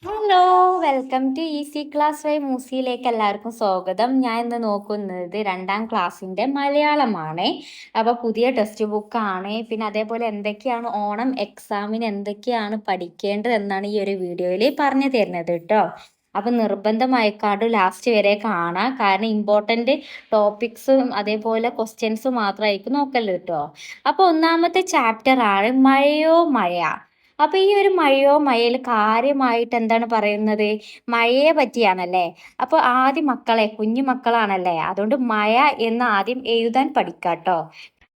Hello, welcome to easy class by മൂസിയിലേക്ക് എല്ലാവർക്കും സ്വാഗതം. ഞാൻ ഇന്ന് നോക്കുന്നത് 2ാം ക്ലാസ്സിൻ്റെ മലയാളമാണ്. അപ്പോൾ പുതിയ ടെക്സ്റ്റ് ബുക്കാണ്. പിന്നെ അതേപോലെ എന്തൊക്കെയാണ് ഓണം എക്സാമിന് എന്തൊക്കെയാണ് പഠിക്കേണ്ടത് എന്നാണ് ഈ ഒരു വീഡിയോയിൽ പറഞ്ഞു തരുന്നത് കേട്ടോ. അപ്പം നിർബന്ധമായിക്കാണ്ട് ലാസ്റ്റ് വരെ കാണാം. കാരണം ഇമ്പോർട്ടൻ്റ് ടോപ്പിക്സും അതേപോലെ ക്വസ്റ്റ്യൻസും മാത്രമായിരിക്കും നോക്കല്ലോ കേട്ടോ. അപ്പോൾ ഒന്നാമത്തെ ചാപ്റ്റർ ആണ് മഴയോ മഴ. അപ്പൊ ഈ ഒരു മഴയിൽ കാര്യമായിട്ട് എന്താണ് പറയുന്നത്? മഴയെ പറ്റിയാണല്ലേ. അപ്പൊ ആദ്യം മക്കളെ, കുഞ്ഞു മക്കളാണല്ലേ, അതുകൊണ്ട് മഴ എന്ന് ആദ്യം എഴുതാൻ പഠിക്കാട്ടോ.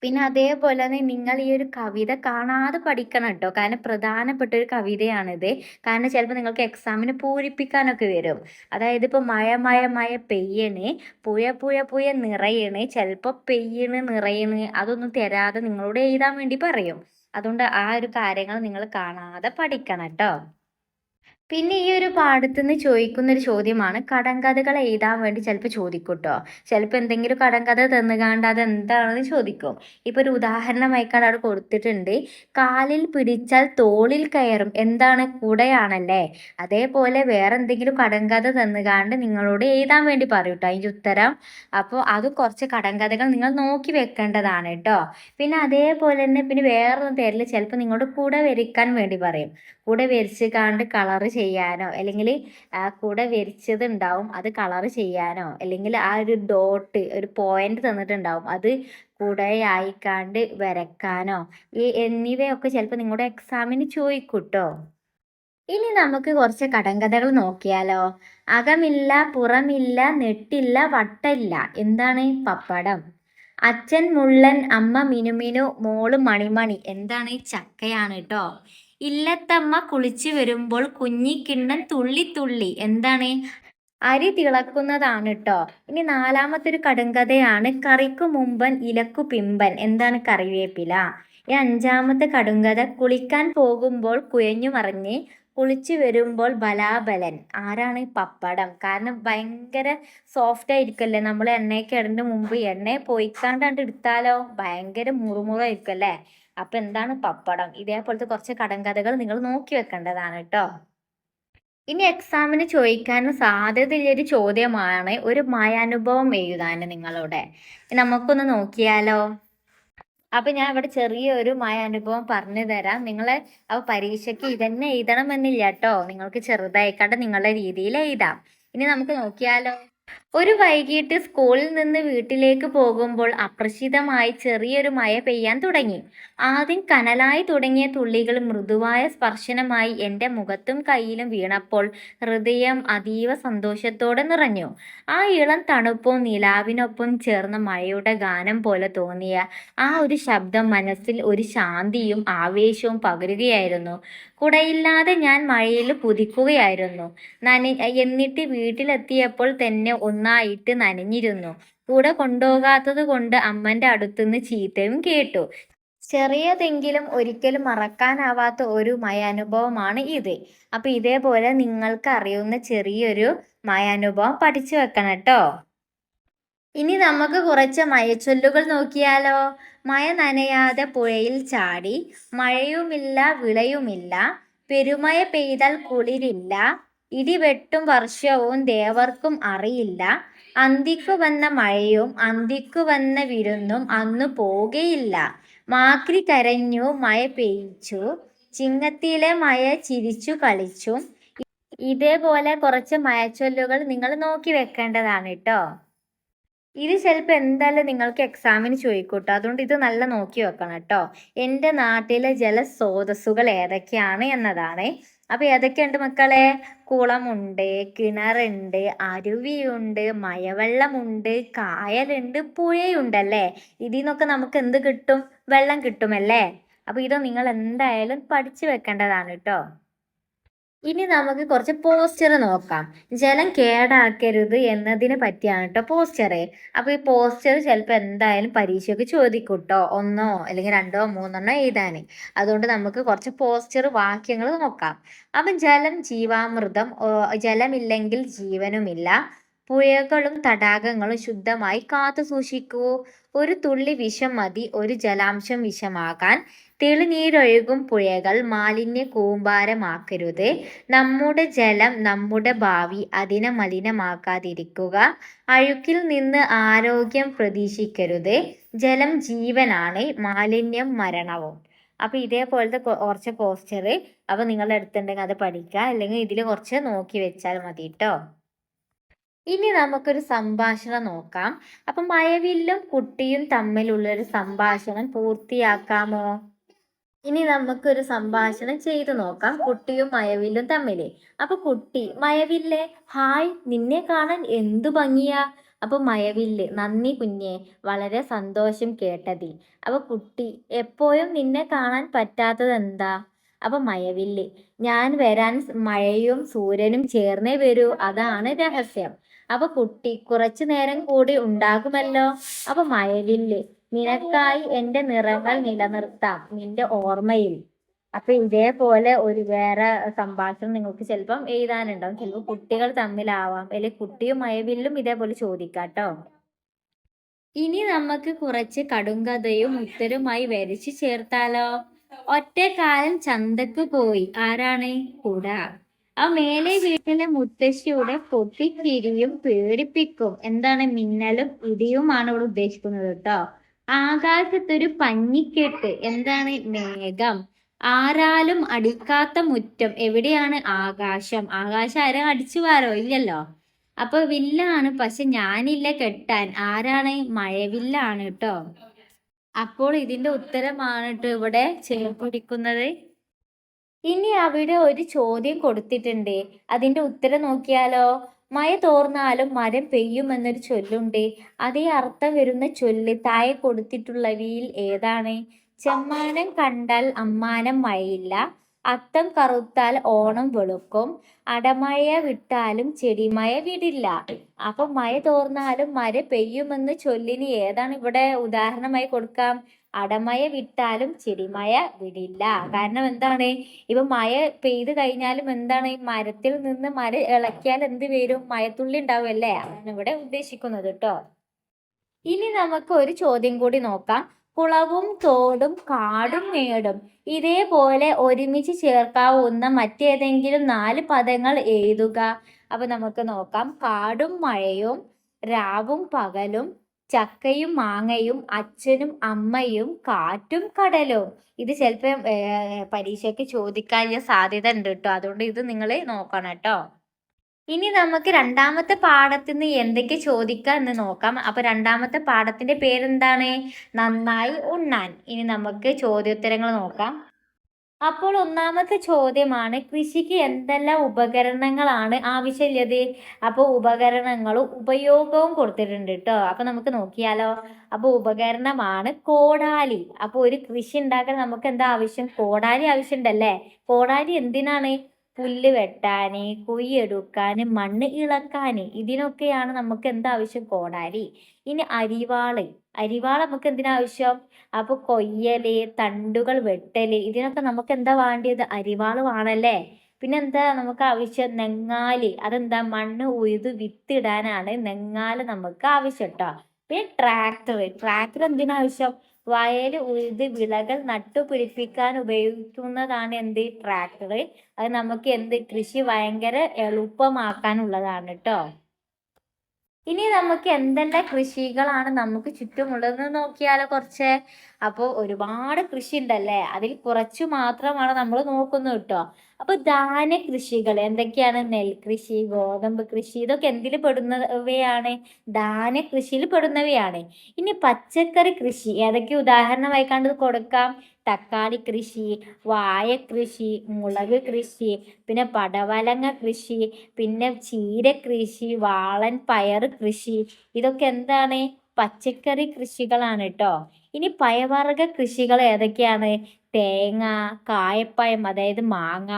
പിന്നെ അതേപോലെ തന്നെ നിങ്ങൾ ഈ ഒരു കവിത കാണാതെ പഠിക്കണം കേട്ടോ. കാരണം പ്രധാനപ്പെട്ട ഒരു കവിതയാണിത്. കാരണം ചിലപ്പോൾ നിങ്ങൾക്ക് എക്സാമിന് പൂരിപ്പിക്കാനൊക്കെ വരും. അതായത് ഇപ്പോൾ മഴ മഴ മഴ പെയ്യണ്, പുഴ പുഴ പുഴ നിറയണ്, ചിലപ്പോൾ പെയ്യണ് നിറയണ്, അതൊന്നും തരാതെ നിങ്ങളോട് എഴുതാൻ വേണ്ടി പറയും. അതുകൊണ്ട് ആ ഒരു കാര്യങ്ങൾ നിങ്ങൾ കാണാതെ പഠിക്കണം കേട്ടോ. പിന്നെ ഈ ഒരു പാഠത്തുനിന്ന് ചോദിക്കുന്ന ഒരു ചോദ്യമാണ്, കടങ്കഥകൾ എഴുതാൻ വേണ്ടി ചിലപ്പോൾ ചോദിക്കും കേട്ടോ. ചിലപ്പോൾ എന്തെങ്കിലും കടങ്കഥ തന്നുകാണ്ട് അത് എന്താണെന്ന് ചോദിക്കും. ഇപ്പോൾ ഒരു ഉദാഹരണമായിക്കാണ്ട് അവിടെ കൊടുത്തിട്ടുണ്ട്, കാലിൽ പിടിച്ചാൽ തോളിൽ കയറും, എന്താണ്? കുടയാണല്ലേ. അതേപോലെ വേറെ എന്തെങ്കിലും കടങ്കഥ തന്നുകാണ്ട് നിങ്ങളോട് എഴുതാൻ വേണ്ടി പറയും കേട്ടോ അതിൻ്റെ ഉത്തരം. അപ്പോൾ അത് കുറച്ച് കടങ്കഥകൾ നിങ്ങൾ നോക്കി വെക്കേണ്ടതാണ് കേട്ടോ. പിന്നെ അതേപോലെ തന്നെ പിന്നെ വേറൊരു പേരിൽ ചിലപ്പോൾ നിങ്ങളോട് കുട വരയ്ക്കാൻ വേണ്ടി പറയും. കൂടെ വരച്ച് കാണ്ട് കളർ ചെയ്യാനോ, അല്ലെങ്കിൽ കൂടെ വരച്ചത് ഉണ്ടാവും അത് കളർ ചെയ്യാനോ, അല്ലെങ്കിൽ ആ ഒരു ഡോട്ട് ഒരു പോയിന്റ് തന്നിട്ടുണ്ടാവും അത് കൂടെയായിക്കാണ്ട് വരക്കാനോ, എന്നിവയൊക്കെ ചിലപ്പോൾ നിങ്ങളുടെ എക്സാമിന് ചോദിക്കൂട്ടോ. ഇനി നമുക്ക് കുറച്ച് കടങ്കഥകൾ നോക്കിയാലോ. അകമില്ല, പുറമില്ല, നെട്ടില്ല, വട്ടല്ല, എന്താണ്? പപ്പടം. അച്ഛൻ മുള്ളൻ, അമ്മ മിനുമിനു, മോള് മണിമണി, എന്താണ്? ചക്കയാണ് കേട്ടോ. ഇല്ലത്തമ്മ കുളിച്ചു വരുമ്പോൾ കുഞ്ഞിക്കിണ്ണൻ തുള്ളി തുള്ളി, എന്താണ്? അരി തിളക്കുന്നതാണ് കേട്ടോ. ഇനി നാലാമത്തെ ഒരു കടുങ്കഥയാണ്, കറിക്കു മുമ്പൻ ഇലക്കു പിമ്പൻ, എന്താണ്? കറിവേപ്പില. ഈ അഞ്ചാമത്തെ കടുങ്കഥ, കുളിക്കാൻ പോകുമ്പോൾ കുഴഞ്ഞു മറിഞ്ഞ് കുളിച്ചു വരുമ്പോൾ ബലാബലൻ, ആരാണ്? പപ്പടം. കാരണം ഭയങ്കര സോഫ്റ്റ് ആയിരിക്കല്ലേ, നമ്മൾ എണ്ണയൊക്കെ ഇടേണ്ട മുമ്പ് എണ്ണയെ പോയിക്കാണ്ട് എടുത്താലോ ഭയങ്കര മുറുമുറായിരിക്കും അല്ലേ. അപ്പൊ എന്താണ്? പപ്പടം. ഇതേപോലത്തെ കുറച്ച് കടങ്കഥകൾ നിങ്ങൾ നോക്കി വെക്കേണ്ടതാണ് കേട്ടോ. ഇനി എക്സാമിന് ചോദിക്കാനും സാധ്യതയുള്ളൊരു ചോദ്യമാണ് ഒരു മയാനുഭവം എഴുതാൻ നിങ്ങളുടെ. നമുക്കൊന്ന് നോക്കിയാലോ. അപ്പൊ ഞാൻ ഇവിടെ ചെറിയൊരു അനുഭവം പറഞ്ഞു തരാം. നിങ്ങളെ പരീക്ഷയ്ക്ക് ഇതന്നെ എഴുതണമെന്നില്ല കേട്ടോ. നിങ്ങൾക്ക് ചെറുതായിക്കാണ്ട് നിങ്ങളുടെ രീതിയിൽ എഴുതാം. ഇനി നമുക്ക് നോക്കിയാലോ. ഒരു വൈകിട്ട് സ്കൂളിൽ നിന്ന് വീട്ടിലേക്ക് പോകുമ്പോൾ അപ്രതീക്ഷിതമായി ചെറിയൊരു മഴ പെയ്യാൻ തുടങ്ങി. ആദ്യം കനലായി തുടങ്ങിയ തുള്ളികൾ മൃദുവായ സ്പർശനമായി എൻ്റെ മുഖത്തും കയ്യിലും വീണപ്പോൾ ഹൃദയം അതീവ സന്തോഷത്തോടെ നിറഞ്ഞു. ആ ഇളം തണുപ്പും നിലാവിനൊപ്പം ചേർന്ന മഴയുടെ ഗാനം പോലെ തോന്നിയ ആ ഒരു ശബ്ദം മനസ്സിൽ ഒരു ശാന്തിയും ആവേശവും പകരുകയായിരുന്നു. കുടയില്ലാതെ ഞാൻ മഴയിൽ കുതിക്കുകയായിരുന്നു. എന്നിട്ട് വീട്ടിലെത്തിയപ്പോൾ തന്നെ ഒന്നായിട്ട് നനഞ്ഞിരുന്നു. കൂടെ കൊണ്ടുപോകാത്തത് കൊണ്ട് അമ്മൻ്റെ അടുത്തുനിന്ന് ചീത്തയും കേട്ടു. ചെറിയതെങ്കിലും ഒരിക്കലും മറക്കാനാവാത്ത ഒരു അനുഭവമാണ് ഇത്. അപ്പൊ ഇതേപോലെ നിങ്ങൾക്ക് അറിയുന്ന ചെറിയൊരു അനുഭവം പഠിച്ചു വെക്കണം കേട്ടോ. ഇനി നമുക്ക് കുറച്ച് മഴച്ചൊല്ലുകൾ നോക്കിയാലോ. മഴ നനയാതെ പുഴയിൽ ചാടി, മഴയുമില്ല വിളയുമില്ല, പെരുമഴ പെയ്താൽ കുളിരില്ല, ഇടിവെട്ടും വർഷവും ദേവർക്കും അറിയില്ല, അന്തിക്കു വന്ന മഴയും അന്തിക്കു വന്ന വിരുന്നും അന്നു പോകയില്ല, മാക്രി കരഞ്ഞു മഴ പെയ്ച്ചു, ചിങ്ങത്തിലെ മഴ ചിരിച്ചു കളിച്ചു. ഇതേപോലെ കുറച്ച് മഴച്ചൊല്ലുകൾ നിങ്ങൾ നോക്കി വെക്കേണ്ടതാണ് കേട്ടോ. ഇത് ചിലപ്പോൾ എന്തായാലും നിങ്ങൾക്ക് എക്സാമിന് ചോദിക്കൂട്ടോ. അതുകൊണ്ട് ഇത് നല്ല നോക്കി വെക്കണം കേട്ടോ. എൻ്റെ നാട്ടിലെ ജലസ്രോതസ്സുകൾ ഏതൊക്കെയാണ് എന്നതാണ്. അപ്പൊ ഏതൊക്കെയുണ്ട് മക്കളെ? കുളമുണ്ട്, കിണറുണ്ട്, അരുവിയുണ്ട്, മഴവെള്ളമുണ്ട്, കായലുണ്ട്, പുഴയുണ്ടല്ലേ. ഇതിൽ നിന്നൊക്കെ നമുക്ക് എന്ത് കിട്ടും? വെള്ളം കിട്ടുമല്ലേ. അപ്പൊ ഇത് നിങ്ങൾ എന്തായാലും പഠിച്ചു വെക്കേണ്ടതാണ് കേട്ടോ. ഇനി നമുക്ക് കുറച്ച് പോസ്റ്റർ നോക്കാം. ജലം കേടാക്കരുത് എന്നതിനെ പറ്റിയാണ് കേട്ടോ പോസ്റ്റർ. അപ്പൊ ഈ പോസ്റ്റർ ചിലപ്പോൾ എന്തായാലും പരീക്ഷയ്ക്ക് ചോദിക്കും കേട്ടോ. ഒന്നോ അല്ലെങ്കിൽ രണ്ടോ മൂന്നെണ്ണോ എഴുതാൻ. അതുകൊണ്ട് നമുക്ക് കുറച്ച് പോസ്റ്റർ വാക്യങ്ങൾ നോക്കാം. അപ്പം ജലം ജീവാമൃതം, ജലമില്ലെങ്കിൽ ജീവനുമില്ല, പുഴകളും തടാകങ്ങളും ശുദ്ധമായി കാത്തു സൂക്ഷിക്കൂ. ഒരു തുള്ളി വിഷം മതി ഒരു ജലാംശം വിഷമാകാൻ. തെളിനീരൊഴുകും പുഴകൾ മാലിന്യ കൂമ്പാരമാക്കരുത്. നമ്മുടെ ജലം നമ്മുടെ ഭാവി, അതിനെ മലിനമാക്കാതിരിക്കുക. അഴുക്കിൽ നിന്ന് ആരോഗ്യം പ്രതീക്ഷിക്കരുത്. ജലം ജീവനാണ്, മാലിന്യം മരണവും. അപ്പൊ ഇതേപോലത്തെ കുറച്ച് പോസ്റ്റർ അപ്പൊ നിങ്ങളുടെ അടുത്തുണ്ടെങ്കിൽ അത് പഠിക്കുക, അല്ലെങ്കിൽ ഇതിൽ കുറച്ച് നോക്കി വെച്ചാൽ മതി കേട്ടോ. ഇനി നമുക്കൊരു സംഭാഷണം നോക്കാം. അപ്പൊ മഴവില്ലും കുട്ടിയും തമ്മിലുള്ള ഒരു സംഭാഷണം പൂർത്തിയാക്കാമോ? ഇനി നമുക്കൊരു സംഭാഷണം ചെയ്തു നോക്കാം, കുട്ടിയും മഴവില്ലും തമ്മില്. അപ്പൊ കുട്ടി: മഴവില്ലേ, ഹായ്, നിന്നെ കാണാൻ എന്തു ഭംഗിയാ. അപ്പൊ മഴവില്ല്: നന്ദി കുഞ്ഞെ, വളരെ സന്തോഷം കേട്ടതിൽ. അപ്പൊ കുട്ടി: എപ്പോഴും നിന്നെ കാണാൻ പറ്റാത്തത് എന്താ? അപ്പൊ മഴവില്ല്: ഞാൻ വരാൻ മഴയും സൂര്യനും ചേർന്നേ വരൂ, അതാണ് രഹസ്യം. അപ്പൊ കുട്ടി: കുറച്ചു നേരം കൂടി ഉണ്ടാകുമല്ലോ. അപ്പൊ മഴവില്ല്: നിനക്കായി എന്റെ നിറങ്ങൾ നിലനിർത്താം നിന്റെ ഓർമ്മയിൽ. അപ്പൊ ഇതേപോലെ ഒരു വേറെ സംഭാഷണം നിങ്ങൾക്ക് ചിലപ്പം എഴുതാനുണ്ടാവും, ചിലപ്പോൾ കുട്ടികൾ തമ്മിലാവാം, അല്ലെങ്കിൽ കുട്ടിയും മഴവില്ലും ഇതേപോലെ ചോദിക്കാട്ടോ. ഇനി നമുക്ക് കുറച്ച് കടുങ്കഥയും ഉത്തരവുമായി വരച്ച് ചേർത്താലോ. ഒറ്റക്കാലം ചന്തക്ക് പോയി. ആരാണ്? കുട. ആ മേലെ വീട്ടിലെ മുത്തശ്ശിയുടെ പൊട്ടിച്ചിരിയും പേടിപ്പിക്കും. എന്താണ്? മിന്നലും ഇടിയുമാണ് ഇവിടെ ഉദ്ദേശിക്കുന്നത് കേട്ടോ. ആകാശത്തൊരു പഞ്ഞിക്കെട്ട്. എന്താണ്? മേഘം. ആരാലും അടിക്കാത്ത മുറ്റം. എവിടെയാണ്? ആകാശം. ആകാശം ആരും അടിച്ചു വാരോ? ഇല്ലല്ലോ. അപ്പൊ വില്ലാണ്, പക്ഷെ ഞാനില്ല കെട്ടാൻ. ആരാണ്? മഴവില്ലാണ് കേട്ടോ. അപ്പോൾ ഇതിന്റെ ഉത്തരമാണ് കേട്ടോ ഇവിടെ ചേർത്തിരിക്കുന്നത്. ഇനി അവിടെ ഒരു ചോദ്യം കൊടുത്തിട്ടുണ്ട്, അതിന്റെ ഉത്തരം നോക്കിയാലോ. മഴ തോർന്നാലും മരം പെയ്യുമെന്നൊരു ചൊല്ലുണ്ട്. അതേ അർത്ഥം വരുന്ന ചൊല്ല് താഴെ കൊടുത്തിട്ടുള്ളവയിൽ ഏതാണ്? ചെമ്മാനം കണ്ടാൽ അമ്മാനം മഴയില്ല, അത്തം കറുത്താൽ ഓണം വെളുക്കും, അടമഴ വിട്ടാലും ചെടിമഴ വിടില്ല. അപ്പൊ മഴ തോർന്നാലും മഴ പെയ്യുമെന്ന് ചൊല്ലിന് ഏതാണ് ഇവിടെ ഉദാഹരണമായി കൊടുക്കാം? അടമഴ വിട്ടാലും ചെടിമഴ വിടില്ല. കാരണം എന്താണ്? ഇപ്പൊ മഴ പെയ്ത് കഴിഞ്ഞാലും എന്താണ്? മരത്തിൽ നിന്ന് മരം ഇളക്കിയാൽ എന്ത് വരും? മഴത്തുള്ളി ഉണ്ടാവുമല്ലേ? അതാണ് ഇവിടെ ഉദ്ദേശിക്കുന്നത് കേട്ടോ. ഇനി നമുക്ക് ഒരു ചോദ്യം കൂടി നോക്കാം. കുളവും തോടും കാടും മേടും ഇതേപോലെ ഒരുമിച്ച് ചേർക്കാവുന്ന മറ്റേതെങ്കിലും 4 പദങ്ങൾ എഴുതുക. അപ്പൊ നമുക്ക് നോക്കാം. കാടും മഴയും, രാവും പകലും, ചക്കയും മാങ്ങയും, അച്ഛനും അമ്മയും, കാറ്റും കടലും. ഇത് ചിലപ്പോൾ പരീക്ഷയ്ക്ക് ചോദിക്കാൻ സാധ്യത ഉണ്ട് കേട്ടോ, അതുകൊണ്ട് ഇത് നിങ്ങൾ നോക്കണം കേട്ടോ. ഇനി നമുക്ക് രണ്ടാമത്തെ പാഠത്തിൽ നിന്ന് എന്തൊക്കെ ചോദിക്കാം എന്ന് നോക്കാം. അപ്പൊ രണ്ടാമത്തെ പാഠത്തിന്റെ പേരെന്താണ്? നന്നായി ഉണ്ണാൻ. ഇനി നമുക്ക് ചോദ്യോത്തരങ്ങൾ നോക്കാം. അപ്പോൾ ഒന്നാമത്തെ ചോദ്യമാണ്, കൃഷിക്ക് എന്തെല്ലാം ഉപകരണങ്ങളാണ് ആവശ്യമുള്ളത്? അപ്പോൾ ഉപകരണങ്ങളും ഉപയോഗവും കൊടുത്തിട്ടുണ്ട് കേട്ടോ. അപ്പൊ നമുക്ക് നോക്കിയാലോ. അപ്പൊ ഉപകരണമാണ് കോടാലി. അപ്പൊ ഒരു കൃഷി ഉണ്ടാക്കാൻ നമുക്ക് എന്താ ആവശ്യം? കോടാലി ആവശ്യമുണ്ടല്ലേ. കോടാലി എന്തിനാണ്? പുല്ല് വെട്ടാന്, കുഴിയെടുക്കാന്, മണ്ണ് ഇളക്കാന്, ഇതിനൊക്കെയാണ് നമുക്ക് എന്താവശ്യം? കോടാലി. ഇനി അരിവാള്. അരിവാൾ നമുക്ക് എന്തിനാവശ്യം? അപ്പൊ കൊയ്യല്, തണ്ടുകൾ വെട്ടല്, ഇതിനൊക്കെ നമുക്ക് എന്താ വേണ്ടിയത്? അരിവാള് വേണല്ലേ. പിന്നെന്താ നമുക്ക് ആവശ്യം? നെങ്ങാല്. അതെന്താ? മണ്ണ് ഉഴുത് വിത്തിടാനാണ് നെങ്ങാല് നമുക്ക് ആവശ്യം കേട്ടോ. പിന്നെ ട്രാക്ടർ. ട്രാക്ടർ എന്തിനാവശ്യം? വയൽ ഉഴുത് വിളകൾ നട്ടുപിടിപ്പിക്കാൻ ഉപയോഗിക്കുന്നതാണ് എന്ത്? ട്രാക്ടർ. അത് നമുക്ക് എന്ത്? കൃഷി ഭയങ്കര എളുപ്പമാക്കാനുള്ളതാണ് കേട്ടോ. ഇനി നമുക്ക് എന്തെല്ലാം കൃഷികളാണ് നമുക്ക് ചുറ്റുമുള്ളതെന്ന് നോക്കിയാലോ കുറച്ച്. അപ്പോൾ ഒരുപാട് കൃഷി ഉണ്ടല്ലേ, അതിൽ കുറച്ചു മാത്രമാണ് നമ്മൾ നോക്കുന്നത് കേട്ടോ. അപ്പൊ ധാന്യ കൃഷികൾ എന്തൊക്കെയാണ്? നെൽകൃഷി, ഗോതമ്പ് കൃഷി, ഇതൊക്കെ എന്തിൽ പെടുന്നവയാണ്? ധാന്യ കൃഷിയിൽ പെടുന്നവയാണ്. ഇനി പച്ചക്കറി കൃഷി ഏതൊക്കെ ഉദാഹരണമായി കണ്ടത് കൊടുക്കാം? തക്കാളി കൃഷി, വാഴ കൃഷി, മുളക് കൃഷി, പിന്നെ പടവലങ്ങ കൃഷി, പിന്നെ ചീര കൃഷി, വാളൻ പയർ കൃഷി, ഇതൊക്കെ എന്താണ്? പച്ചക്കറി കൃഷികളാണ് കേട്ടോ. ഇനി പഴവർഗ കൃഷികൾ ഏതൊക്കെയാണ്? തേങ്ങ, കായപ്പഴം അതായത് മാങ്ങ,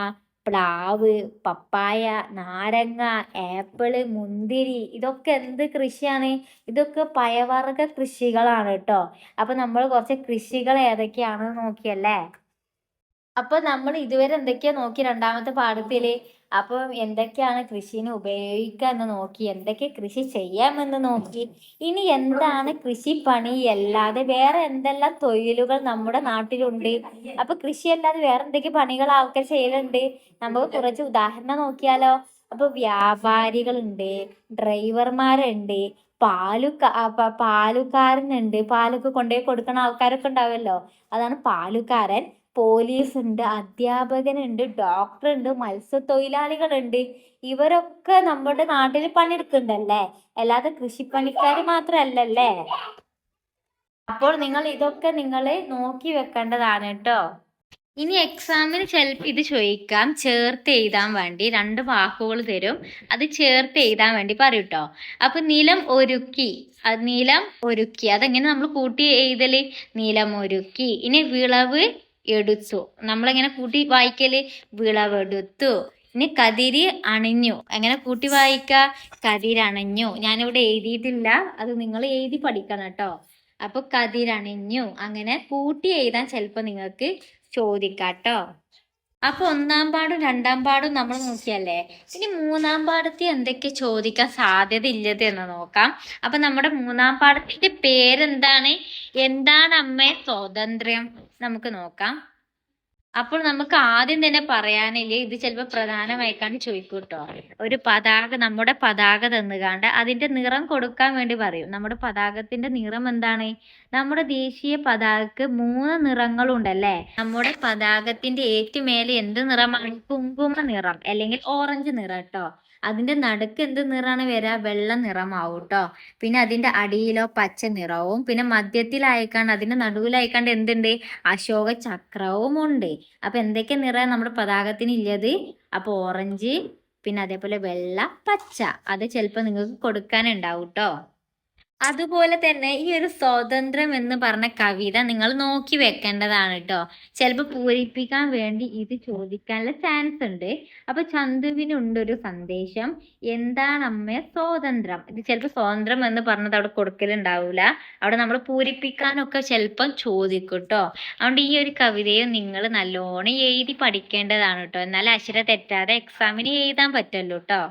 പ്ലാവ്, പപ്പായ, നാരങ്ങ, ആപ്പിള്, മുന്തിരി, ഇതൊക്കെ എന്ത് കൃഷിയാണ്? ഇതൊക്കെ പഴവർഗ കൃഷികളാണ് കേട്ടോ. അപ്പൊ നമ്മൾ കുറച്ച് കൃഷികൾ ഏതൊക്കെയാണെന്ന് നോക്കിയല്ലേ. അപ്പൊ നമ്മൾ ഇതുവരെ എന്തൊക്കെയാ നോക്കി രണ്ടാമത്തെ പാഠത്തില്? അപ്പം എന്തൊക്കെയാണ് കൃഷിന് ഉപയോഗിക്കുക എന്ന് നോക്കി, എന്തൊക്കെ കൃഷി ചെയ്യാമെന്ന് നോക്കി. ഇനി എന്താണ് കൃഷിപ്പണി അല്ലാതെ വേറെ എന്തെല്ലാം തൊഴിലുകൾ നമ്മുടെ നാട്ടിലുണ്ട്? അപ്പൊ കൃഷി അല്ലാതെ വേറെ എന്തൊക്കെ പണികൾ ആൾക്കാർ ചെയ്യലുണ്ട്? നമുക്ക് കുറച്ച് ഉദാഹരണം നോക്കിയാലോ? അപ്പൊ വ്യാപാരികളുണ്ട്, ഡ്രൈവർമാരുണ്ട്, പാലുകാരനുണ്ട്, പാലൊക്കെ കൊണ്ടുപോയി കൊടുക്കുന്ന ആൾക്കാരൊക്കെ ഉണ്ടാവുമല്ലോ, അതാണ് പാലുകാരൻ. പോലീസ് ഉണ്ട്, അധ്യാപകനുണ്ട്, ഡോക്ടർ ഉണ്ട്, മത്സ്യത്തൊഴിലാളികളുണ്ട്. ഇവരൊക്കെ നമ്മുടെ നാട്ടിൽ പണിയെടുക്കുന്നുണ്ടല്ലേ, അല്ലാതെ കൃഷിപ്പണിക്കാർ മാത്രല്ലല്ലേ. അപ്പോൾ നിങ്ങൾ ഇതൊക്കെ നിങ്ങൾ നോക്കി വെക്കേണ്ടതാണ് കേട്ടോ. ഇനി എക്സാമിന് ചിലപ്പോൾ ഇത് ചോദിക്കാം, ചേർത്ത് എഴുതാൻ വേണ്ടി 2 വാക്കുകൾ തരും, അത് ചേർത്ത് എഴുതാൻ വേണ്ടി പറയും കേട്ടോ. അപ്പൊ നിലം ഒരുക്കി, നിലം ഒരുക്കി അതെങ്ങനെ നമ്മൾ കൂട്ടി എഴുതല്? നിലം ഒരുക്കി. ഇനി വിളവ് എടുത്തു, നമ്മളെങ്ങനെ കൂട്ടി വായിക്കല്? വിളവെടുത്തു. ഇനി കതിര് അണിഞ്ഞു, എങ്ങനെ കൂട്ടി വായിക്ക? കതിരണിഞ്ഞു. ഞാനിവിടെ എഴുതിയിട്ടില്ല, അത് നിങ്ങൾ എഴുതി പഠിക്കണം കേട്ടോ. അപ്പൊ കതിരണിഞ്ഞു. അങ്ങനെ കൂട്ടി എഴുതാൻ ചിലപ്പോൾ നിങ്ങൾക്ക് ചോദിക്കാട്ടോ. അപ്പൊ 1-ാം പാടും 2-ാം പാടും നമ്മൾ നോക്കിയല്ലേ. ഇനി 3-ാം പാടത്തിൽ എന്തൊക്കെ ചോദിക്കാൻ സാധ്യത ഇല്ലത് എന്ന് നോക്കാം. അപ്പൊ നമ്മുടെ 3-ാം പാടത്തിന്റെ പേരെന്താണ്? എന്താണ് അമ്മേ സ്വാതന്ത്ര്യം? നമുക്ക് നോക്കാം. അപ്പോൾ നമുക്ക് ആദ്യം തന്നെ പറയാനില്ലേ, ഇത് ചിലപ്പോൾ പ്രധാനമായിക്കാണ്ട് ചോദിക്കും കേട്ടോ. ഒരു പതാക, നമ്മുടെ പതാക തന്നുകാണ്ട് അതിന്റെ നിറം കൊടുക്കാൻ വേണ്ടി പറയും. നമ്മുടെ പതാകത്തിന്റെ നിറം എന്താണ്? നമ്മുടെ ദേശീയ പതാകക്ക് 3 നിറങ്ങളുണ്ടല്ലേ. നമ്മുടെ പതാകത്തിന്റെ ഏറ്റുമേലെ എന്ത് നിറമാണ്? കുങ്കുമ നിറം അല്ലെങ്കിൽ ഓറഞ്ച് നിറം കേട്ടോ. അതിന്റെ നടുക്ക് എന്ത് നിറാണ് വരിക? വെള്ള നിറമാവും കേട്ടോ. പിന്നെ അതിന്റെ അടിയിലോ പച്ച നിറവും, പിന്നെ മധ്യത്തിലായിക്കാണ്ട് അതിന്റെ നടുവിലായിക്കാണ്ട് എന്തുണ്ട്? അശോക ചക്രവും ഉണ്ട്. അപ്പൊ എന്തൊക്കെ നിറം നമ്മുടെ പതാകത്തിന് ഇല്ലത്? അപ്പൊ ഓറഞ്ച്, പിന്നെ അതേപോലെ വെള്ള, പച്ച. അത് ചിലപ്പോൾ നിങ്ങൾക്ക് കൊടുക്കാനുണ്ടാവും കേട്ടോ. അതുപോലെ തന്നെ ഈ ഒരു സ്വാതന്ത്ര്യം എന്ന് പറഞ്ഞ കവിത നിങ്ങൾ നോക്കി വെക്കേണ്ടതാണ് കേട്ടോ. ചിലപ്പോൾ പൂരിപ്പിക്കാൻ വേണ്ടി ഇത് ചോദിക്കാനുള്ള ചാൻസ് ഉണ്ട്. അപ്പൊ ചന്തുവിനുണ്ടൊരു സന്ദേശം, എന്താണ് അമ്മേ സ്വാതന്ത്ര്യം? ഇത് ചിലപ്പോൾ സ്വാതന്ത്ര്യം എന്ന് പറഞ്ഞത് അവിടെ കൊടുക്കലുണ്ടാവൂല, അവിടെ നമ്മൾ പൂരിപ്പിക്കാനൊക്കെ ചിലപ്പം ചോദിക്കും കേട്ടോ. അതുകൊണ്ട് ഈ ഒരു കവിതയും നിങ്ങൾ നല്ലോണം എഴുതി പഠിക്കേണ്ടതാണ് കേട്ടോ, എന്നാലും അക്ഷരം തെറ്റാതെ എക്സാമിന് എഴുതാൻ പറ്റുമല്ലോ കേട്ടോ.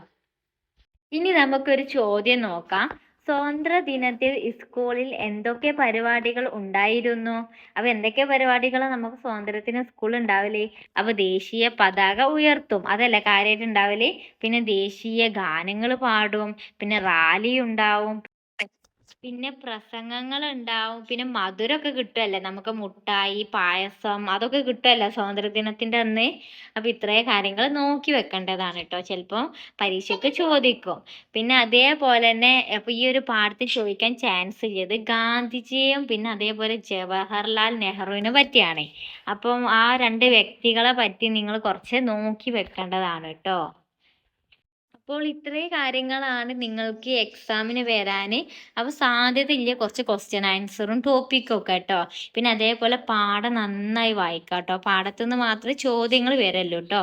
ഇനി നമുക്കൊരു ചോദ്യം നോക്കാം. സ്വാതന്ത്ര്യ ദിനത്തിൽ സ്കൂളിൽ എന്തൊക്കെ പരിപാടികൾ ഉണ്ടായിരുന്നു? അപ്പൊ എന്തൊക്കെ പരിപാടികളാണ് നമുക്ക് സ്വാതന്ത്ര്യത്തിന് സ്കൂളിൽ ഉണ്ടാവല്? അപ്പൊ ദേശീയ പതാക ഉയർത്തും, അതല്ല കാര്യമായിട്ട് ഉണ്ടാവല്. പിന്നെ ദേശീയ ഗാനങ്ങൾ പാടും, പിന്നെ റാലി ഉണ്ടാവും, പിന്നെ പ്രസംഗങ്ങൾ ഉണ്ടാവും, പിന്നെ മധുരമൊക്കെ കിട്ടുമല്ലേ നമുക്ക്, മുട്ടായി, പായസം, അതൊക്കെ കിട്ടുമല്ലോ സ്വാതന്ത്ര്യദിനത്തിന്റെ അന്ന്. അപ്പൊ ഇത്രയും കാര്യങ്ങൾ നോക്കി വെക്കേണ്ടതാണ് കേട്ടോ, ചിലപ്പോൾ പരീക്ഷയ്ക്ക് ചോദിക്കും. പിന്നെ അതേപോലെ തന്നെ അപ്പൊ ഈ ഒരു പാഠത്തിൽ ചോദിക്കാൻ ചാൻസ് ഉള്ളത് ഗാന്ധിജിയും പിന്നെ അതേപോലെ ജവഹർലാൽ നെഹ്റുവിനെ പറ്റിയാണ്. അപ്പം ആ 2 വ്യക്തികളെ പറ്റി നിങ്ങൾ കുറച്ച് നോക്കി വെക്കേണ്ടതാണ് കേട്ടോ. അപ്പോൾ ഇത്രയും കാര്യങ്ങളാണ് നിങ്ങൾക്ക് എക്സാമിന് വരാൻ. അപ്പോൾ സാധ്യതയില്ല കുറച്ച് ക്വസ്റ്റ്യൻ ആൻസറും ടോപ്പിക്കും ഒക്കെ കേട്ടോ. പിന്നെ അതേപോലെ പാഠം നന്നായി വായിക്കാം കേട്ടോ, പാഠത്തുനിന്ന് മാത്രമേ ചോദ്യങ്ങൾ വരല്ലോ കേട്ടോ.